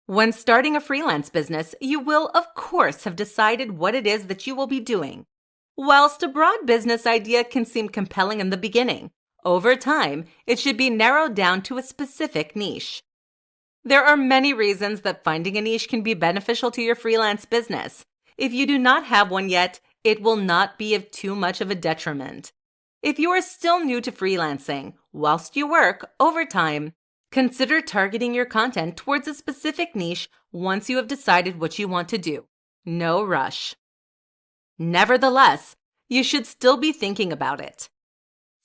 When starting a freelance business, you will, of course, have decided what it is that you will be doing. Whilst a broad business idea can seem compelling in the beginning, over time, it should be narrowed down to a specific niche. There are many reasons that finding a niche can be beneficial to your freelance business. If you do not have one yet, it will not be of too much of a detriment. If you are still new to freelancing, whilst you work, over time, consider targeting your content towards a specific niche once you have decided what you want to do. No rush. Nevertheless, you should still be thinking about it.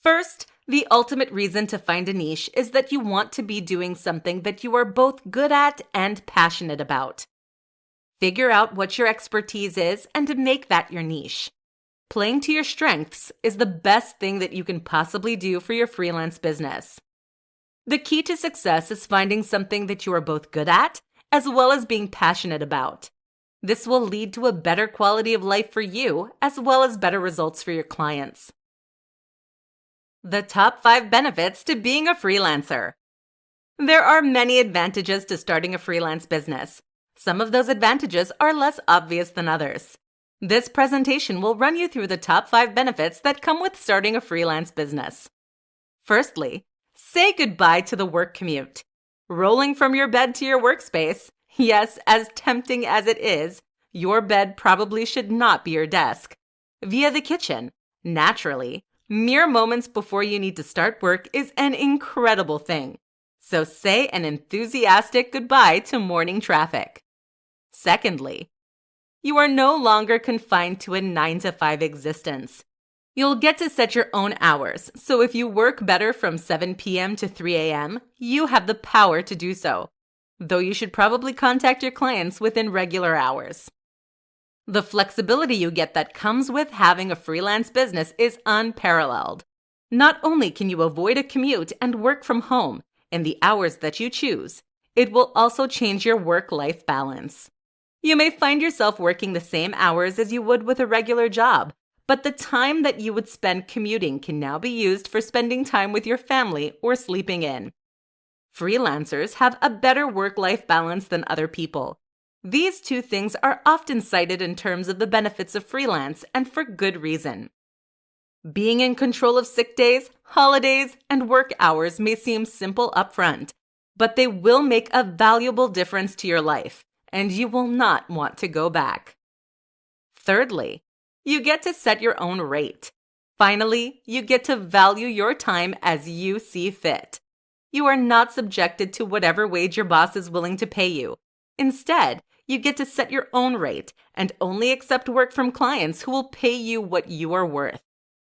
First, the ultimate reason to find a niche is that you want to be doing something that you are both good at and passionate about. Figure out what your expertise is and make that your niche. Playing to your strengths is the best thing that you can possibly do for your freelance business. The key to success is finding something that you are both good at as well as being passionate about. This will lead to a better quality of life for you as well as better results for your clients. The top 5 benefits to being a freelancer. There are many advantages to starting a freelance business. Some of those advantages are less obvious than others. This presentation will run you through the top 5 benefits that come with starting a freelance business. Firstly, say goodbye to the work commute. Rolling from your bed to your workspace, yes, as tempting as it is, your bed probably should not be your desk. Via the kitchen, naturally, mere moments before you need to start work is an incredible thing. So say an enthusiastic goodbye to morning traffic. Secondly, you are no longer confined to a 9-to-5 existence. You'll get to set your own hours, so if you work better from 7 p.m. to 3 a.m., you have the power to do so, though you should probably contact your clients within regular hours. The flexibility you get that comes with having a freelance business is unparalleled. Not only can you avoid a commute and work from home in the hours that you choose, it will also change your work-life balance. You may find yourself working the same hours as you would with a regular job, but the time that you would spend commuting can now be used for spending time with your family or sleeping in. Freelancers have a better work-life balance than other people. These two things are often cited in terms of the benefits of freelance, and for good reason. Being in control of sick days, holidays, and work hours may seem simple upfront, but they will make a valuable difference to your life, and you will not want to go back. Thirdly, you get to set your own rate. Finally, you get to value your time as you see fit. You are not subjected to whatever wage your boss is willing to pay you. Instead, you get to set your own rate and only accept work from clients who will pay you what you are worth.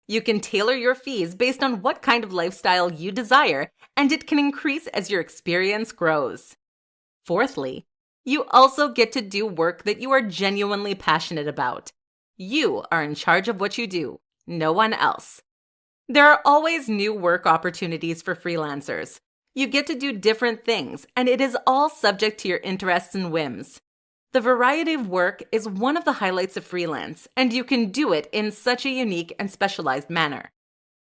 You can tailor your fees based on what kind of lifestyle you desire, and it can increase as your experience grows. Fourthly, you also get to do work that you are genuinely passionate about. You are in charge of what you do, no one else. There are always new work opportunities for freelancers. You get to do different things, and it is all subject to your interests and whims. The variety of work is one of the highlights of freelance, and you can do it in such a unique and specialized manner.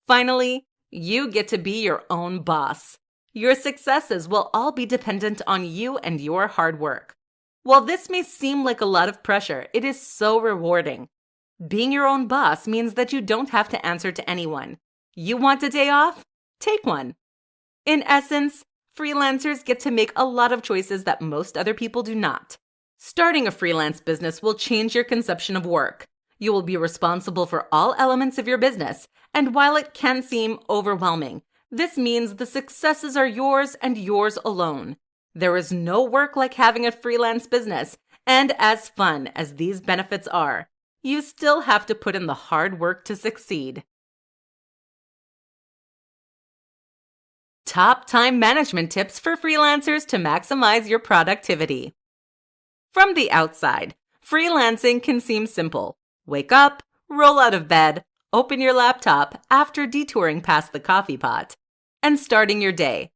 Finally, you get to be your own boss. Your successes will all be dependent on you and your hard work. While this may seem like a lot of pressure, it is so rewarding. Being your own boss means that you don't have to answer to anyone. You want a day off? Take one. In essence, freelancers get to make a lot of choices that most other people do not. Starting a freelance business will change your conception of work. You will be responsible for all elements of your business, and while it can seem overwhelming, this means the successes are yours and yours alone. There is no work like having a freelance business, and as fun as these benefits are, you still have to put in the hard work to succeed. Top time management tips for freelancers to maximize your productivity. From the outside, freelancing can seem simple. Wake up, roll out of bed, open your laptop after detouring past the coffee pot, and starting your day.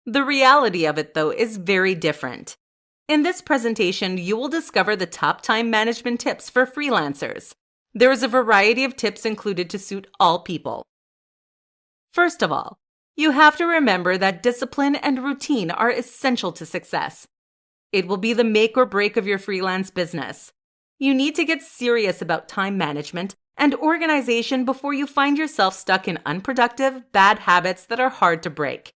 The reality of it, though, is very different. In this presentation, you will discover the top time management tips for freelancers. There is a variety of tips included to suit all people. First of all, you have to remember that discipline and routine are essential to success. It will be the make or break of your freelance business. You need to get serious about time management and organization before you find yourself stuck in unproductive, bad habits that are hard to break.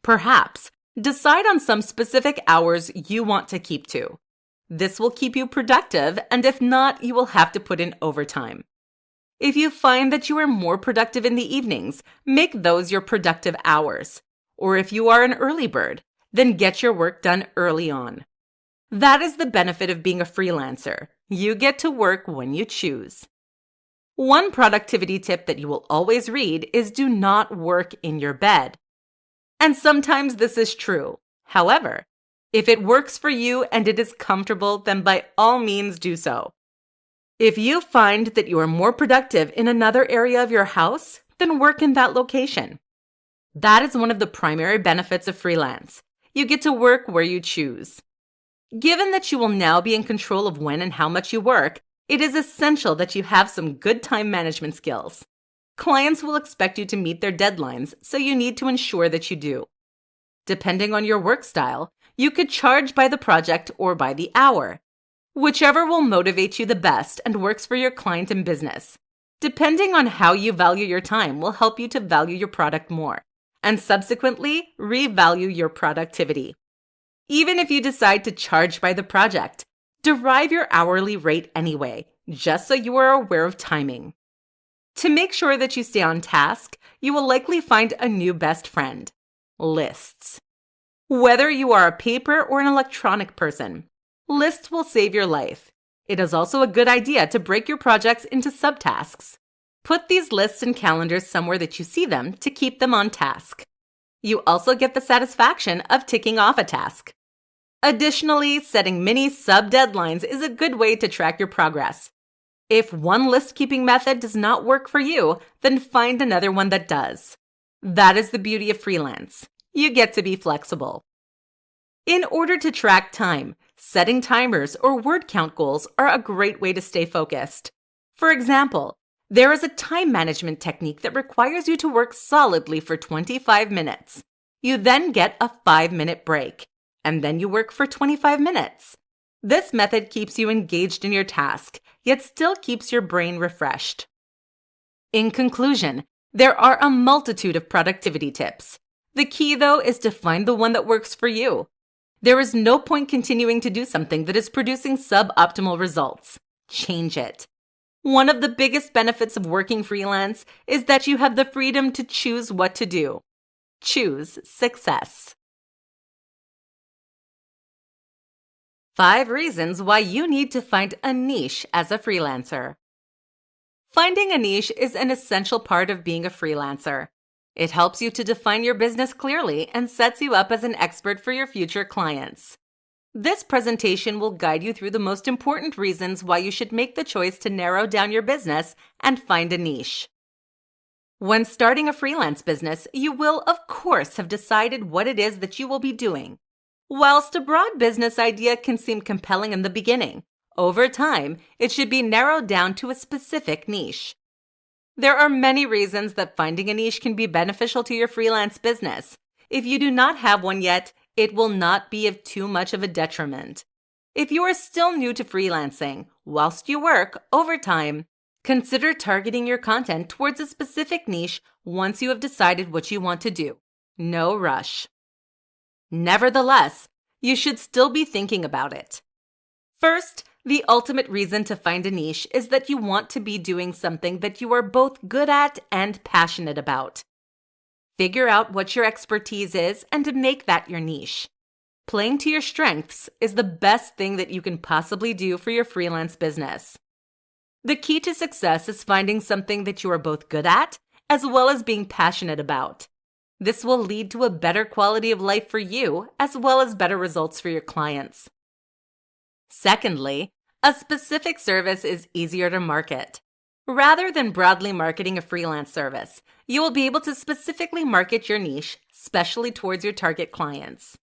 Perhaps decide on some specific hours you want to keep to. This will keep you productive, and if not, you will have to put in overtime. If you find that you are more productive in the evenings, make those your productive hours. Or if you are an early bird, then get your work done early on. That is the benefit of being a freelancer. You get to work when you choose. One productivity tip that you will always read is do not work in your bed. And sometimes this is true. However, if it works for you and it is comfortable, then by all means do so. If you find that you are more productive in another area of your house, then work in that location. That is one of the primary benefits of freelance. You get to work where you choose. Given that you will now be in control of when and how much you work, it is essential that you have some good time management skills. Clients will expect you to meet their deadlines, so you need to ensure that you do. Depending on your work style, you could charge by the project or by the hour. Whichever will motivate you the best and works for your client and business. Depending on how you value your time will help you to value your product more, and subsequently revalue your productivity. Even if you decide to charge by the project, derive your hourly rate anyway, just so you are aware of timing. To make sure that you stay on task, you will likely find a new best friend: lists. Whether you are a paper or an electronic person, lists will save your life. It is also a good idea to break your projects into subtasks. Put these lists and calendars somewhere that you see them to keep them on task. You also get the satisfaction of ticking off a task. Additionally, setting mini sub-deadlines is a good way to track your progress. If one list-keeping method does not work for you, then find another one that does. That is the beauty of freelance. You get to be flexible. In order to track time, setting timers or word count goals are a great way to stay focused. For example, there is a time management technique that requires you to work solidly for 25 minutes. You then get a 5-minute break, and then you work for 25 minutes. This method keeps you engaged in your task, yet still keeps your brain refreshed. In conclusion, there are a multitude of productivity tips. The key, though, is to find the one that works for you. There is no point continuing to do something that is producing suboptimal results. Change it. One of the biggest benefits of working freelance is that you have the freedom to choose what to do. Choose success. 5 reasons why you need to find a niche as a freelancer. Finding a niche is an essential part of being a freelancer. It helps you to define your business clearly and sets you up as an expert for your future clients. This presentation will guide you through the most important reasons why you should make the choice to narrow down your business and find a niche. When starting a freelance business, you will, of course, have decided what it is that you will be doing. Whilst a broad business idea can seem compelling in the beginning, over time, it should be narrowed down to a specific niche. There are many reasons that finding a niche can be beneficial to your freelance business. If you do not have one yet, it will not be of too much of a detriment. If you are still new to freelancing, whilst you work, over time, consider targeting your content towards a specific niche once you have decided what you want to do. No rush. Nevertheless, you should still be thinking about it. First, the ultimate reason to find a niche is that you want to be doing something that you are both good at and passionate about. Figure out what your expertise is and make that your niche. Playing to your strengths is the best thing that you can possibly do for your freelance business. The key to success is finding something that you are both good at as well as being passionate about. This will lead to a better quality of life for you as well as better results for your clients. Secondly, a specific service is easier to market. Rather than broadly marketing a freelance service, you will be able to specifically market your niche, especially towards your target clients.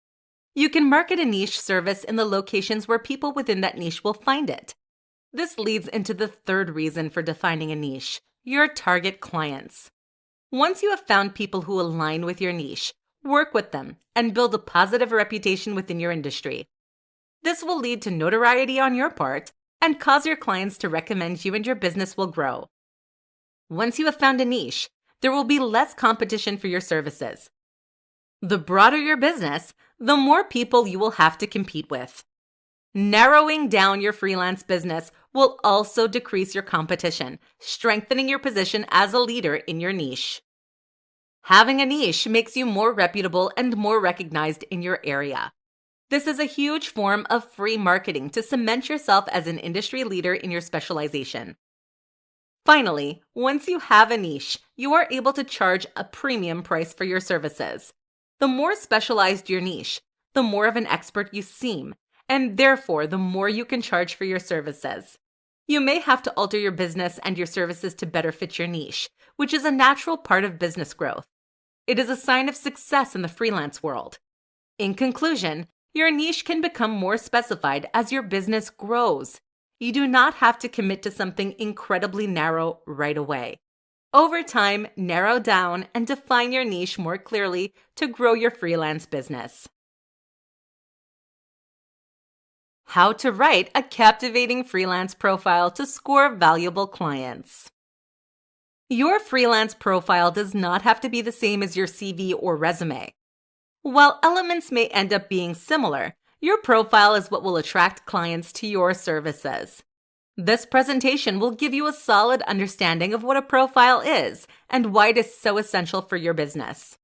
You can market a niche service in the locations where people within that niche will find it. This leads into the third reason for defining a niche: your target clients. Once you have found people who align with your niche, work with them and build a positive reputation within your industry. This will lead to notoriety on your part and cause your clients to recommend you, and your business will grow. Once you have found a niche, there will be less competition for your services. The broader your business, the more people you will have to compete with. Narrowing down your freelance business will also decrease your competition, strengthening your position as a leader in your niche. Having a niche makes you more reputable and more recognized in your area. This is a huge form of free marketing to cement yourself as an industry leader in your specialization. Finally, once you have a niche, you are able to charge a premium price for your services. The more specialized your niche, the more of an expert you seem, and therefore the more you can charge for your services. You may have to alter your business and your services to better fit your niche, which is a natural part of business growth. It is a sign of success in the freelance world. In conclusion, your niche can become more specified as your business grows. You do not have to commit to something incredibly narrow right away. Over time, narrow down and define your niche more clearly to grow your freelance business. How to write a captivating freelance profile to score valuable clients. Your freelance profile does not have to be the same as your CV or resume. While elements may end up being similar, your profile is what will attract clients to your services. This presentation will give you a solid understanding of what a profile is and why it is so essential for your business.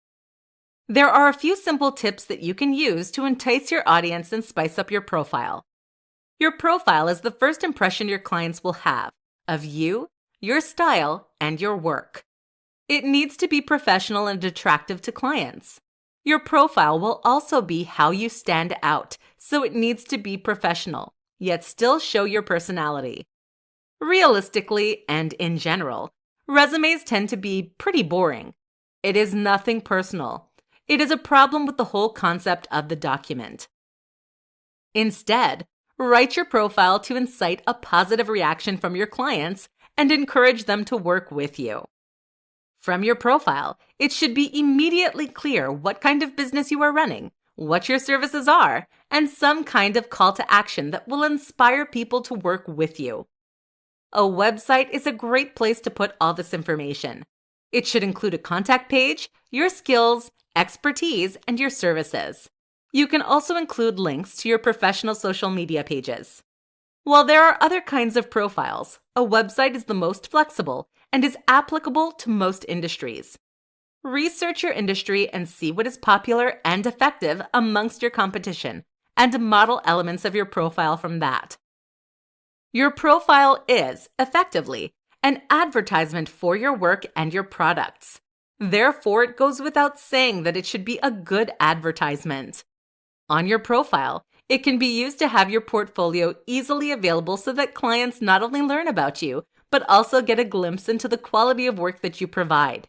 There are a few simple tips that you can use to entice your audience and spice up your profile. Your profile is the first impression your clients will have of you, your style, and your work. It needs to be professional and attractive to clients. Your profile will also be how you stand out, so it needs to be professional, yet still show your personality. Realistically, and in general, resumes tend to be pretty boring. It is nothing personal. It is a problem with the whole concept of the document. Instead, write your profile to incite a positive reaction from your clients and encourage them to work with you. From your profile, it should be immediately clear what kind of business you are running, what your services are, and some kind of call to action that will inspire people to work with you. A website is a great place to put all this information. It should include a contact page, your skills, expertise, and your services. You can also include links to your professional social media pages. While there are other kinds of profiles, a website is the most flexible and is applicable to most industries. Research your industry and see what is popular and effective amongst your competition, and model elements of your profile from that. Your profile is, effectively, an advertisement for your work and your products. Therefore, it goes without saying that it should be a good advertisement. On your profile, it can be used to have your portfolio easily available so that clients not only learn about you, but also get a glimpse into the quality of work that you provide.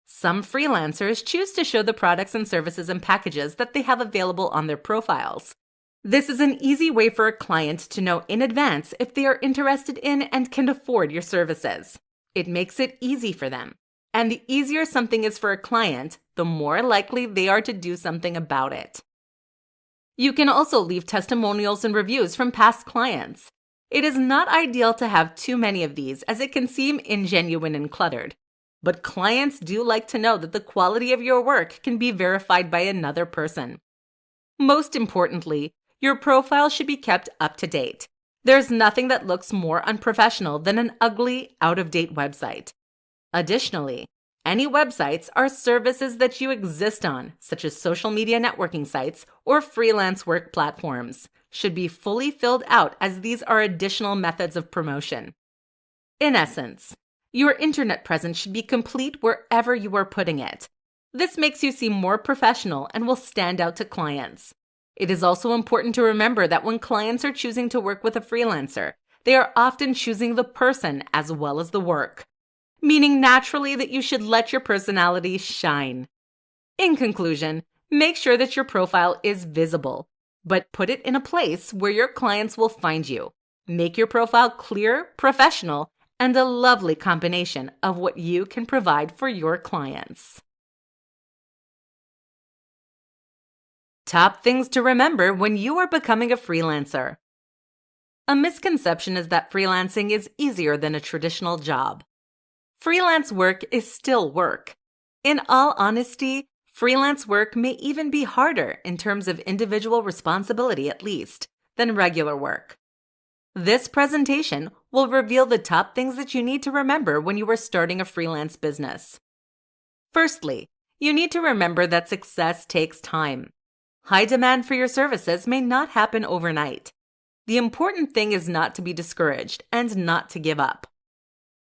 Some freelancers choose to show the products and services and packages that they have available on their profiles. This is an easy way for a client to know in advance if they are interested in and can afford your services. It makes it easy for them. And the easier something is for a client, the more likely they are to do something about it. You can also leave testimonials and reviews from past clients. It is not ideal to have too many of these, as it can seem ingenuine and cluttered. But clients do like to know that the quality of your work can be verified by another person. Most importantly, your profile should be kept up to date. There's nothing that looks more unprofessional than an ugly, out-of-date website. Additionally, any websites are services that you exist on, such as social media networking sites or freelance work platforms, should be fully filled out, as these are additional methods of promotion. In essence, your internet presence should be complete wherever you are putting it. This makes you seem more professional and will stand out to clients. It is also important to remember that when clients are choosing to work with a freelancer, they are often choosing the person as well as the work, meaning naturally that you should let your personality shine. In conclusion, make sure that your profile is visible, but put it in a place where your clients will find you. Make your profile clear, professional, and a lovely combination of what you can provide for your clients. Top things to remember when you are becoming a freelancer. A misconception is that freelancing is easier than a traditional job. Freelance work is still work. In all honesty, freelance work may even be harder in terms of individual responsibility at least than regular work. This presentation will reveal the top things that you need to remember when you are starting a freelance business. Firstly, you need to remember that success takes time. High demand for your services may not happen overnight. The important thing is not to be discouraged and not to give up.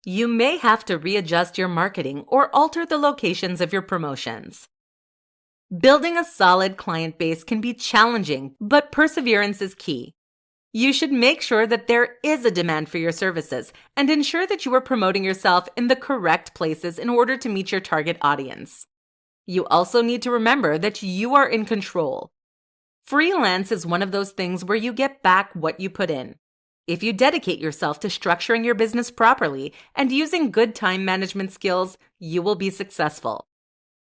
You may have to readjust your marketing or alter the locations of your promotions. Building a solid client base can be challenging, but perseverance is key. You should make sure that there is a demand for your services and ensure that you are promoting yourself in the correct places in order to meet your target audience. You also need to remember that you are in control. Freelance is one of those things where you get back what you put in. If you dedicate yourself to structuring your business properly and using good time management skills, you will be successful.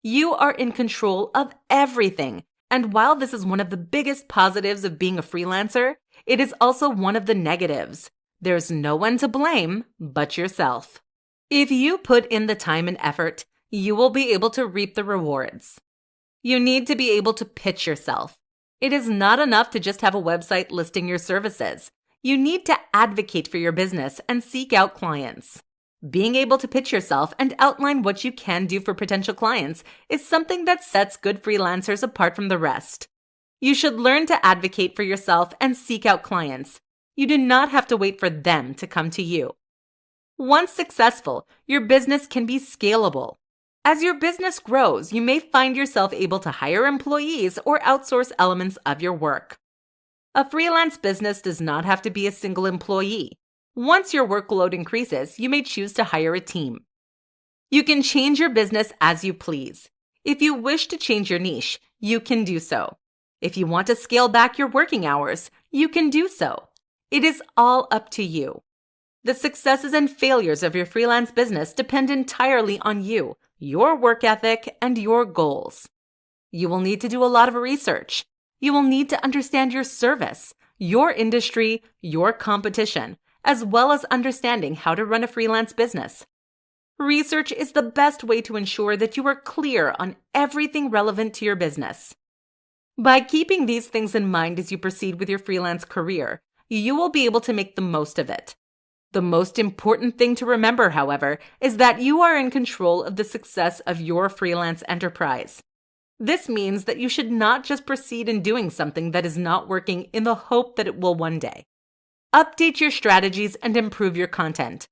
You are in control of everything, and while this is one of the biggest positives of being a freelancer, it is also one of the negatives. There's no one to blame but yourself. If you put in the time and effort, you will be able to reap the rewards. You need to be able to pitch yourself. It is not enough to just have a website listing your services. You need to advocate for your business and seek out clients. Being able to pitch yourself and outline what you can do for potential clients is something that sets good freelancers apart from the rest. You should learn to advocate for yourself and seek out clients. You do not have to wait for them to come to you. Once successful, your business can be scalable. As your business grows, you may find yourself able to hire employees or outsource elements of your work. A freelance business does not have to be a single employee. Once your workload increases, you may choose to hire a team. You can change your business as you please. If you wish to change your niche, you can do so. If you want to scale back your working hours, you can do so. It is all up to you. The successes and failures of your freelance business depend entirely on you, your work ethic, and your goals. You will need to do a lot of research. You will need to understand your service, your industry, your competition, as well as understanding how to run a freelance business. Research is the best way to ensure that you are clear on everything relevant to your business. By keeping these things in mind as you proceed with your freelance career, you will be able to make the most of it. The most important thing to remember, however, is that you are in control of the success of your freelance enterprise. This means that you should not just proceed in doing something that is not working in the hope that it will one day. Update your strategies and improve your content.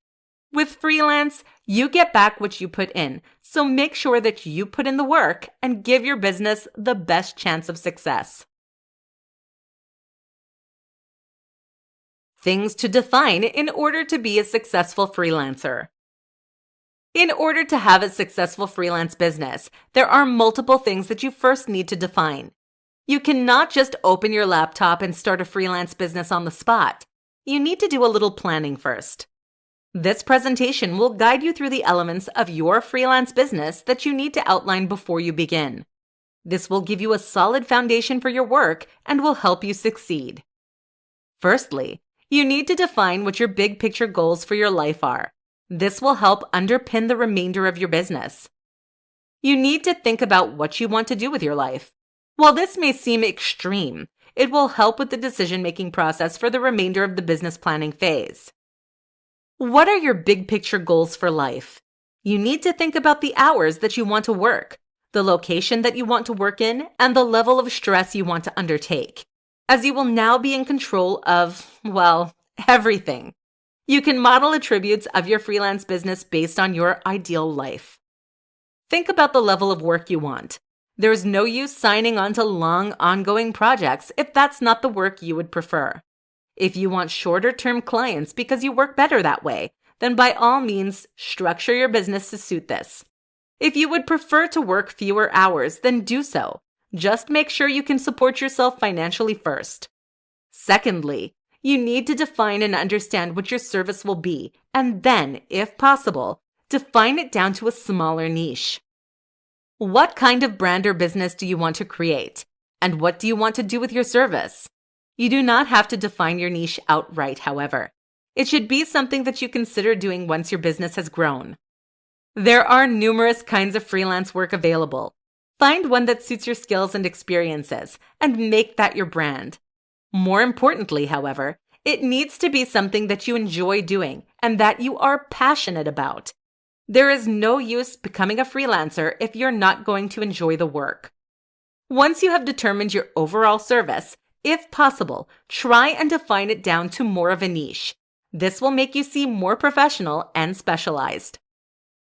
With freelance, you get back what you put in, so make sure that you put in the work and give your business the best chance of success. Things to define in order to be a successful freelancer. In order to have a successful freelance business, there are multiple things that you first need to define. You cannot just open your laptop and start a freelance business on the spot. You need to do a little planning first. This presentation will guide you through the elements of your freelance business that you need to outline before you begin. This will give you a solid foundation for your work and will help you succeed. Firstly, you need to define what your big picture goals for your life are. This will help underpin the remainder of your business. You need to think about what you want to do with your life. While this may seem extreme, it will help with the decision-making process for the remainder of the business planning phase. What are your big picture goals for life? You need to think about the hours that you want to work, the location that you want to work in, and the level of stress you want to undertake, as you will now be in control of, well, everything. You can model attributes of your freelance business based on your ideal life. Think about the level of work you want. There's no use signing on to long, ongoing projects if that's not the work you would prefer. If you want shorter-term clients because you work better that way, then by all means, structure your business to suit this. If you would prefer to work fewer hours, then do so. Just make sure you can support yourself financially first. Secondly, you need to define and understand what your service will be, and then, if possible, define it down to a smaller niche. What kind of brand or business do you want to create? And what do you want to do with your service? You do not have to define your niche outright, however. It should be something that you consider doing once your business has grown. There are numerous kinds of freelance work available. Find one that suits your skills and experiences, and make that your brand. More importantly, however, it needs to be something that you enjoy doing and that you are passionate about. There is no use becoming a freelancer if you're not going to enjoy the work. Once you have determined your overall service, if possible, try and define it down to more of a niche. This will make you seem more professional and specialized.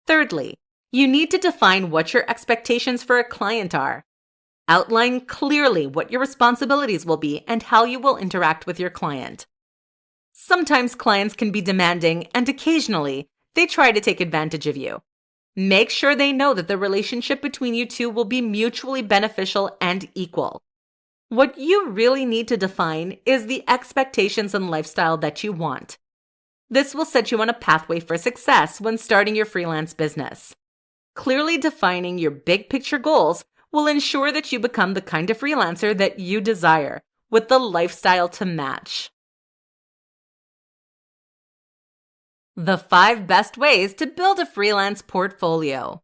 Thirdly, you need to define what your expectations for a client are. Outline clearly what your responsibilities will be and how you will interact with your client. Sometimes clients can be demanding, and occasionally, they try to take advantage of you. Make sure they know that the relationship between you two will be mutually beneficial and equal. What you really need to define is the expectations and lifestyle that you want. This will set you on a pathway for success when starting your freelance business. Clearly defining your big picture goals will ensure that you become the kind of freelancer that you desire, with the lifestyle to match. The 5 best ways to build a freelance portfolio.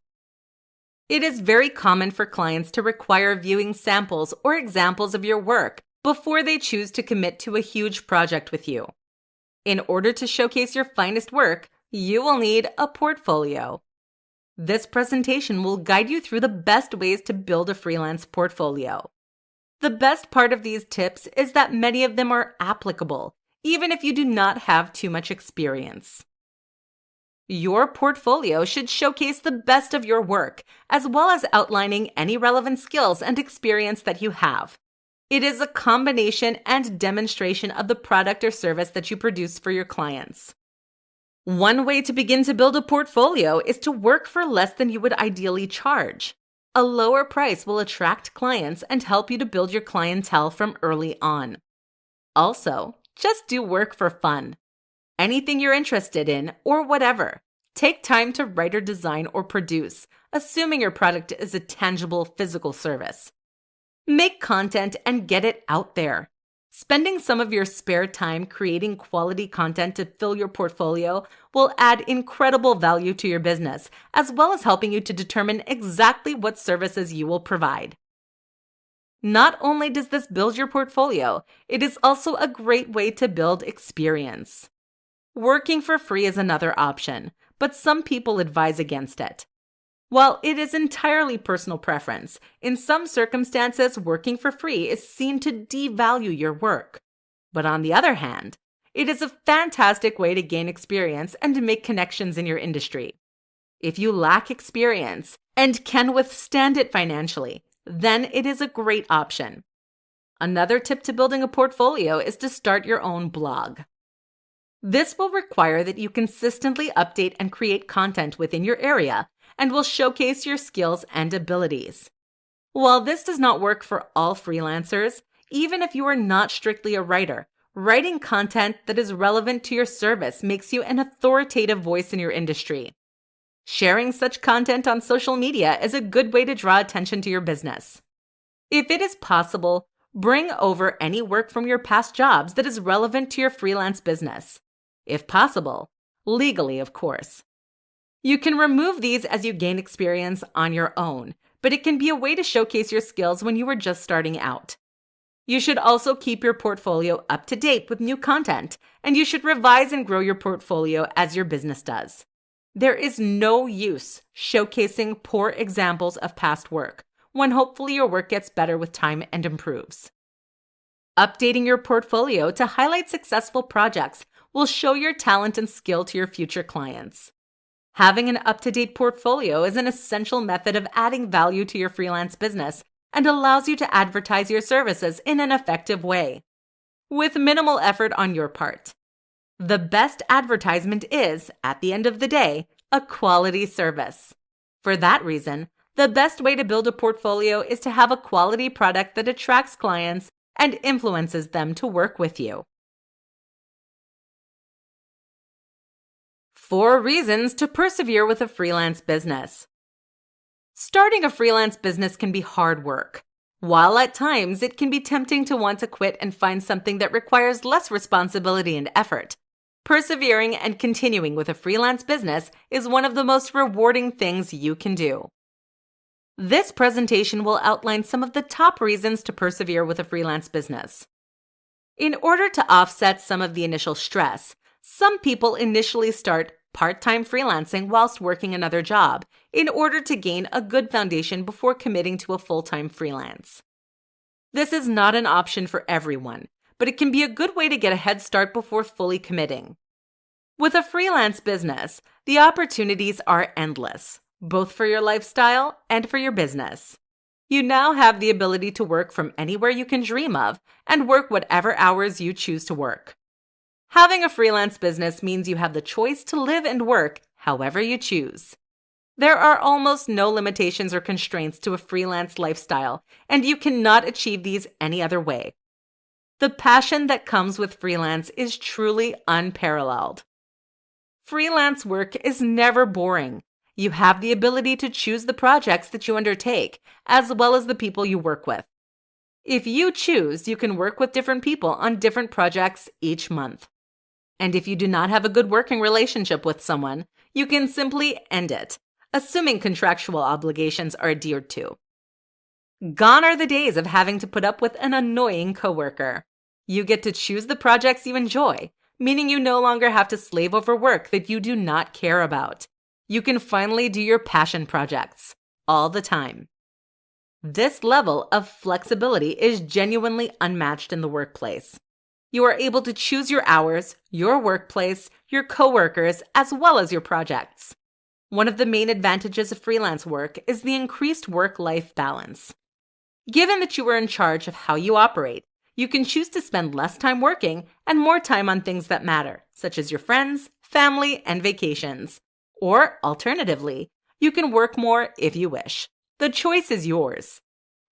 It is very common for clients to require viewing samples or examples of your work before they choose to commit to a huge project with you. In order to showcase your finest work, you will need a portfolio. This presentation will guide you through the best ways to build a freelance portfolio. The best part of these tips is that many of them are applicable, even if you do not have too much experience. Your portfolio should showcase the best of your work, as well as outlining any relevant skills and experience that you have. It is a combination and demonstration of the product or service that you produce for your clients. One way to begin to build a portfolio is to work for less than you would ideally charge. A lower price will attract clients and help you to build your clientele from early on. Also, just do work for fun. Anything you're interested in, or whatever. Take time to write or design or produce, assuming your product is a tangible physical service. Make content and get it out there. Spending some of your spare time creating quality content to fill your portfolio will add incredible value to your business, as well as helping you to determine exactly what services you will provide. Not only does this build your portfolio, it is also a great way to build experience. Working for free is another option, but some people advise against it. While it is entirely personal preference, in some circumstances, working for free is seen to devalue your work. But on the other hand, it is a fantastic way to gain experience and to make connections in your industry. If you lack experience and can withstand it financially, then it is a great option. Another tip to building a portfolio is to start your own blog. This will require that you consistently update and create content within your area and will showcase your skills and abilities. While this does not work for all freelancers, even if you are not strictly a writer, writing content that is relevant to your service makes you an authoritative voice in your industry. Sharing such content on social media is a good way to draw attention to your business. If it is possible, bring over any work from your past jobs that is relevant to your freelance business. If possible, legally, of course. You can remove these as you gain experience on your own, but it can be a way to showcase your skills when you are just starting out. You should also keep your portfolio up to date with new content, and you should revise and grow your portfolio as your business does. There is no use showcasing poor examples of past work when hopefully your work gets better with time and improves. Updating your portfolio to highlight successful projects will show your talent and skill to your future clients. Having an up-to-date portfolio is an essential method of adding value to your freelance business and allows you to advertise your services in an effective way, with minimal effort on your part. The best advertisement is, at the end of the day, a quality service. For that reason, the best way to build a portfolio is to have a quality product that attracts clients and influences them to work with you. 4 reasons to persevere with a freelance business. Starting a freelance business can be hard work. While at times it can be tempting to want to quit and find something that requires less responsibility and effort, persevering and continuing with a freelance business is one of the most rewarding things you can do. This presentation will outline some of the top reasons to persevere with a freelance business. In order to offset some of the initial stress, some people initially start part-time freelancing whilst working another job in order to gain a good foundation before committing to a full-time freelance. This is not an option for everyone, but it can be a good way to get a head start before fully committing. With a freelance business, the opportunities are endless, both for your lifestyle and for your business. You now have the ability to work from anywhere you can dream of and work whatever hours you choose to work. Having a freelance business means you have the choice to live and work however you choose. There are almost no limitations or constraints to a freelance lifestyle, and you cannot achieve these any other way. The passion that comes with freelance is truly unparalleled. Freelance work is never boring. You have the ability to choose the projects that you undertake, as well as the people you work with. If you choose, you can work with different people on different projects each month. And if you do not have a good working relationship with someone, you can simply end it, assuming contractual obligations are adhered to. Gone are the days of having to put up with an annoying coworker. You get to choose the projects you enjoy, meaning you no longer have to slave over work that you do not care about. You can finally do your passion projects all the time. This level of flexibility is genuinely unmatched in the workplace. You are able to choose your hours, your workplace, your coworkers, as well as your projects. One of the main advantages of freelance work is the increased work-life balance. Given that you are in charge of how you operate, you can choose to spend less time working and more time on things that matter, such as your friends, family, and vacations. Or, alternatively, you can work more if you wish. The choice is yours.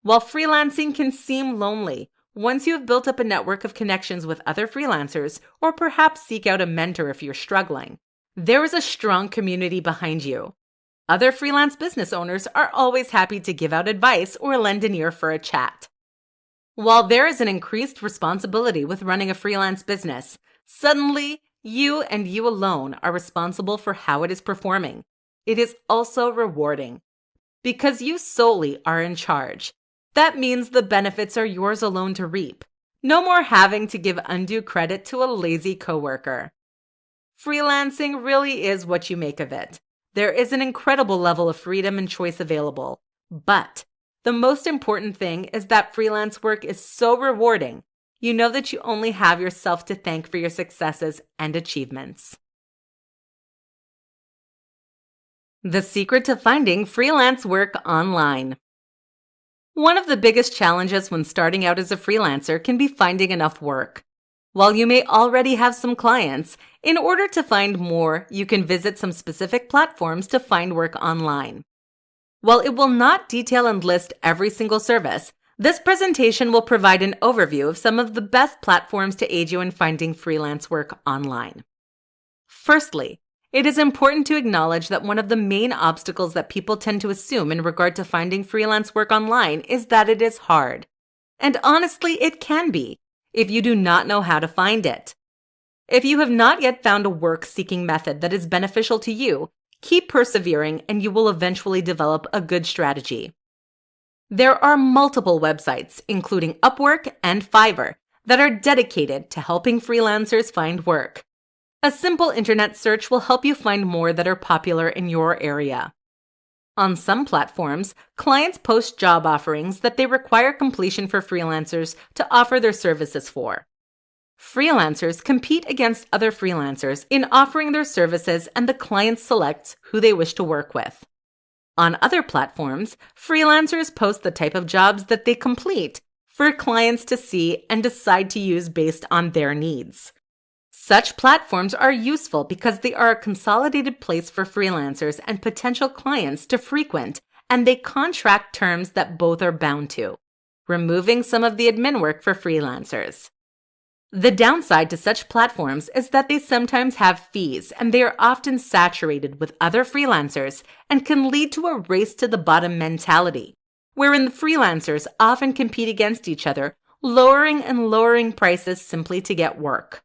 While freelancing can seem lonely, once you have built up a network of connections with other freelancers, or perhaps seek out a mentor if you're struggling, there is a strong community behind you. Other freelance business owners are always happy to give out advice or lend an ear for a chat. While there is an increased responsibility with running a freelance business, suddenly you and you alone are responsible for how it is performing. It is also rewarding. Because you solely are in charge, that means the benefits are yours alone to reap. No more having to give undue credit to a lazy coworker. Freelancing really is what you make of it. There is an incredible level of freedom and choice available. But the most important thing is that freelance work is so rewarding. You know that you only have yourself to thank for your successes and achievements. The secret to finding freelance work online. One of the biggest challenges when starting out as a freelancer can be finding enough work. While you may already have some clients, in order to find more, you can visit some specific platforms to find work online. While it will not detail and list every single service, this presentation will provide an overview of some of the best platforms to aid you in finding freelance work online. Firstly, it is important to acknowledge that one of the main obstacles that people tend to assume in regard to finding freelance work online is that it is hard. And honestly, it can be, if you do not know how to find it. If you have not yet found a work-seeking method that is beneficial to you, keep persevering and you will eventually develop a good strategy. There are multiple websites, including Upwork and Fiverr, that are dedicated to helping freelancers find work. A simple internet search will help you find more that are popular in your area. On some platforms, clients post job offerings that they require completion for freelancers to offer their services for. Freelancers compete against other freelancers in offering their services, and the client selects who they wish to work with. On other platforms, freelancers post the type of jobs that they complete for clients to see and decide to use based on their needs. Such platforms are useful because they are a consolidated place for freelancers and potential clients to frequent, and they contract terms that both are bound to, removing some of the admin work for freelancers. The downside to such platforms is that they sometimes have fees, and they are often saturated with other freelancers and can lead to a race to the bottom mentality, wherein the freelancers often compete against each other, lowering prices simply to get work.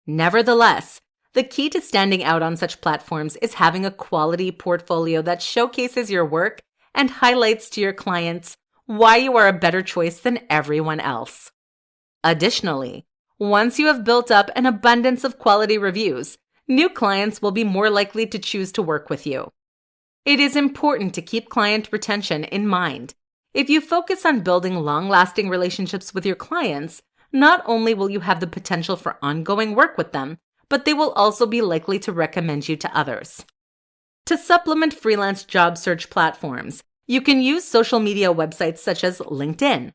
Nevertheless, the key to standing out on such platforms is having a quality portfolio that showcases your work and highlights to your clients why you are a better choice than everyone else. Additionally, once you have built up an abundance of quality reviews, new clients will be more likely to choose to work with you. It is important to keep client retention in mind. If you focus on building long-lasting relationships with your clients, not only will you have the potential for ongoing work with them, but they will also be likely to recommend you to others. To supplement freelance job search platforms, you can use social media websites such as LinkedIn.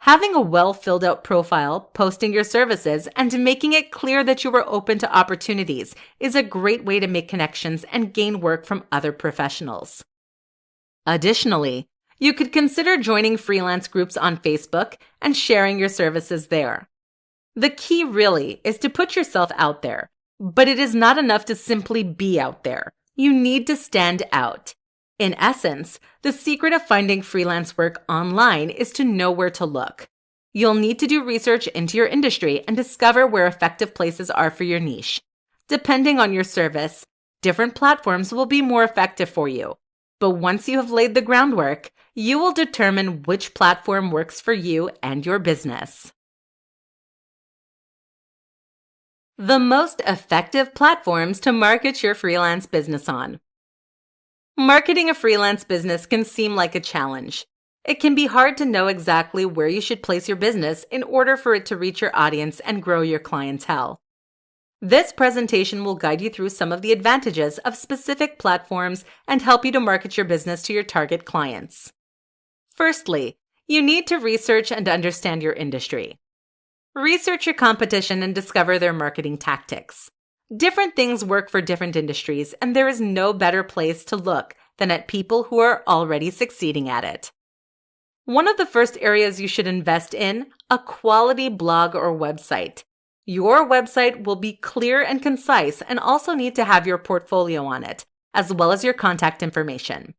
Having a well-filled-out profile, posting your services, and making it clear that you are open to opportunities is a great way to make connections and gain work from other professionals. Additionally, you could consider joining freelance groups on Facebook and sharing your services there. The key really is to put yourself out there, but it is not enough to simply be out there. You need to stand out. In essence, the secret of finding freelance work online is to know where to look. You'll need to do research into your industry and discover where effective places are for your niche. Depending on your service, different platforms will be more effective for you. But once you have laid the groundwork, you will determine which platform works for you and your business. The most effective platforms to market your freelance business on. Marketing a freelance business can seem like a challenge. It can be hard to know exactly where you should place your business in order for it to reach your audience and grow your clientele. This presentation will guide you through some of the advantages of specific platforms and help you to market your business to your target clients. Firstly, you need to research and understand your industry. Research your competition and discover their marketing tactics. Different things work for different industries, and there is no better place to look than at people who are already succeeding at it. One of the first areas you should invest in, a quality blog or website. Your website will be clear and concise and also need to have your portfolio on it, as well as your contact information.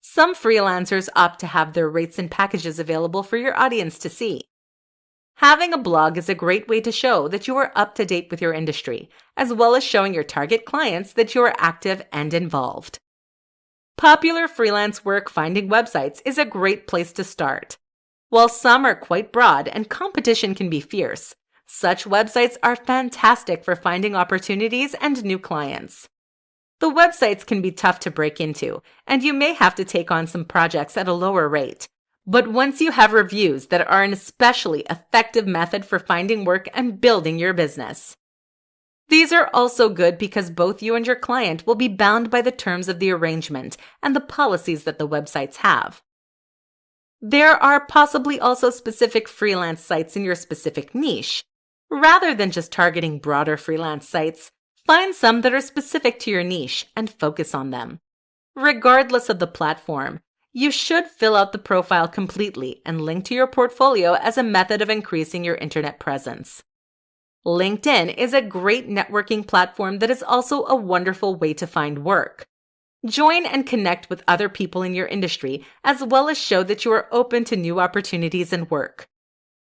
Some freelancers opt to have their rates and packages available for your audience to see. Having a blog is a great way to show that you are up to date with your industry, as well as showing your target clients that you are active and involved. Popular freelance work finding websites is a great place to start. While some are quite broad and competition can be fierce, such websites are fantastic for finding opportunities and new clients. The websites can be tough to break into, and you may have to take on some projects at a lower rate. But once you have reviews that are an especially effective method for finding work and building your business. These are also good because both you and your client will be bound by the terms of the arrangement and the policies that the websites have. There are possibly also specific freelance sites in your specific niche. Rather than just targeting broader freelance sites, find some that are specific to your niche and focus on them. Regardless of the platform, you should fill out the profile completely and link to your portfolio as a method of increasing your internet presence. LinkedIn is a great networking platform that is also a wonderful way to find work. Join and connect with other people in your industry, as well as show that you are open to new opportunities and work.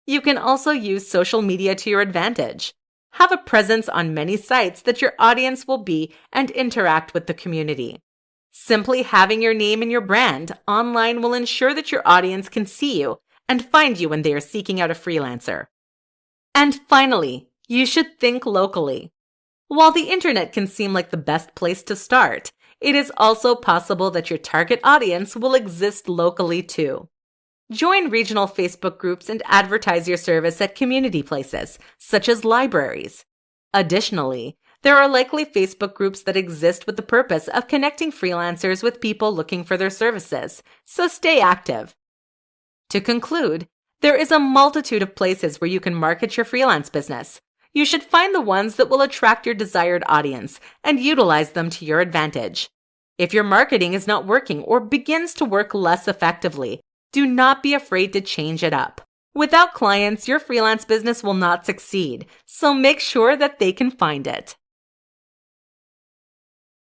You can also use social media to your advantage. Have a presence on many sites that your audience will be and interact with the community. Simply having your name and your brand online will ensure that your audience can see you and find you when they are seeking out a freelancer. And finally, you should think locally. While the internet can seem like the best place to start, it is also possible that your target audience will exist locally too. Join regional Facebook groups and advertise your service at community places, such as libraries. Additionally, there are likely Facebook groups that exist with the purpose of connecting freelancers with people looking for their services, so stay active. To conclude, there is a multitude of places where you can market your freelance business. You should find the ones that will attract your desired audience and utilize them to your advantage. If your marketing is not working or begins to work less effectively, do not be afraid to change it up. Without clients, your freelance business will not succeed, so make sure that they can find it.